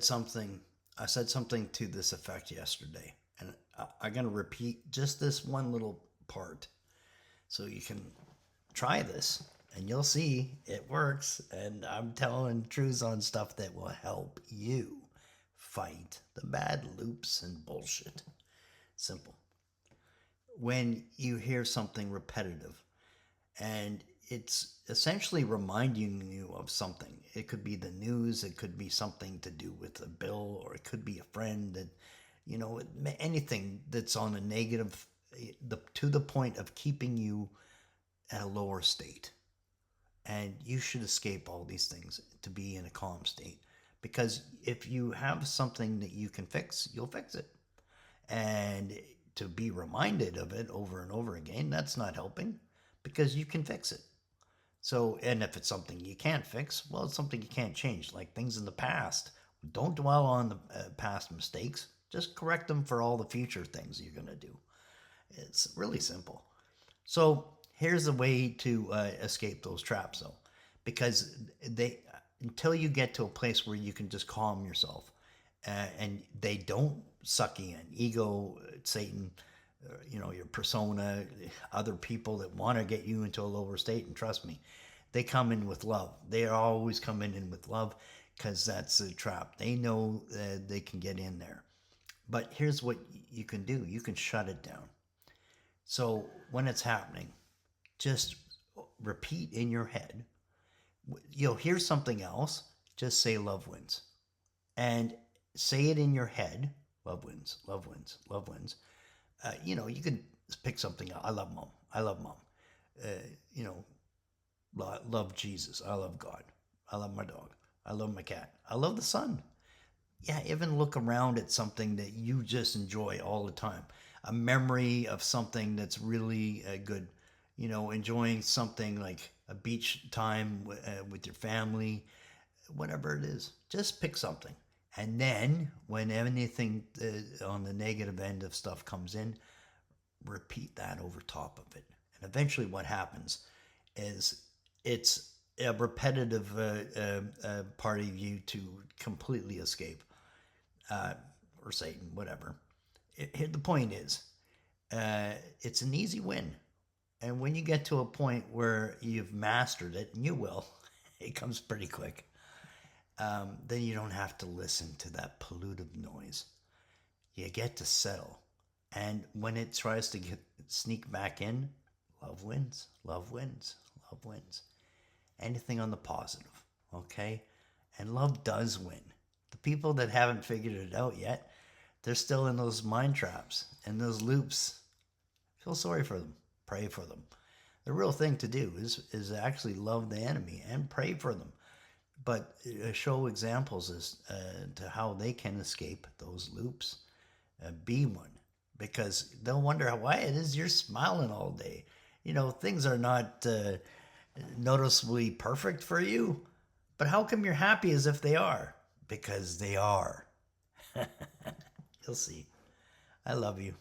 something. I said something to this effect yesterday, and I'm gonna repeat just this one little part so you can try this, and you'll see it works. And I'm telling truths on stuff that will help you fight the bad loops and bullshit. Simple. When you hear something repetitive, and it's essentially reminding you of something. It could be the news, it could be something to do with a bill, or it could be a friend that, anything that's on a negative, to the point of keeping you at a lower state. And you should escape all these things to be in a calm state. Because if you have something that you can fix, you'll fix it. And to be reminded of it over and over again, that's not helping because you can fix it. So, and if it's something you can't fix, well, it's something you can't change, like things in the past. Don't dwell on the past mistakes. Just correct them for all the future things you're going to do. It's really simple. So, here's a way to escape those traps, though, because until you get to a place where you can just calm yourself, and they don't suck you in. Ego, Satan, your persona, other people that want to get you into a lower state. And trust me, they come in with love. They are always coming in with love because that's a trap. They know they can get in there. But here's what you can do. You can shut it down. So when it's happening, just repeat in your head. You'll hear something else. Just say love wins. And say it in your head. Love wins, love wins, love wins. You can pick something out. I love mom. I love mom. Love Jesus. I love God. I love my dog. I love my cat. I love the sun. Yeah, even look around at something that you just enjoy all the time. A memory of something that's really good. Enjoying something like a beach time with your family, whatever it is. Just pick something. And then when anything on the negative end of stuff comes in, repeat that over top of it. And eventually what happens is it's a repetitive part of you to completely escape, or Satan, whatever. The point is, it's an easy win. And when you get to a point where you've mastered it, and you will, it comes pretty quick, then you don't have to listen to that pollutive noise. You get to settle. And when it tries to sneak back in, love wins, love wins, love wins. Anything on the positive, okay? And love does win. The people that haven't figured it out yet, they're still in those mind traps and those loops. Feel sorry for them. Pray for them. The real thing to do is actually love the enemy and pray for them. But show examples as to how they can escape those loops. Be one. Because they'll wonder why it is you're smiling all day. Things are not noticeably perfect for you. But how come you're happy as if they are? Because they are. You'll see. I love you.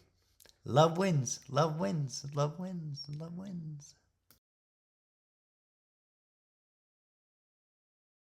Love wins. Love wins. Love wins. Love wins.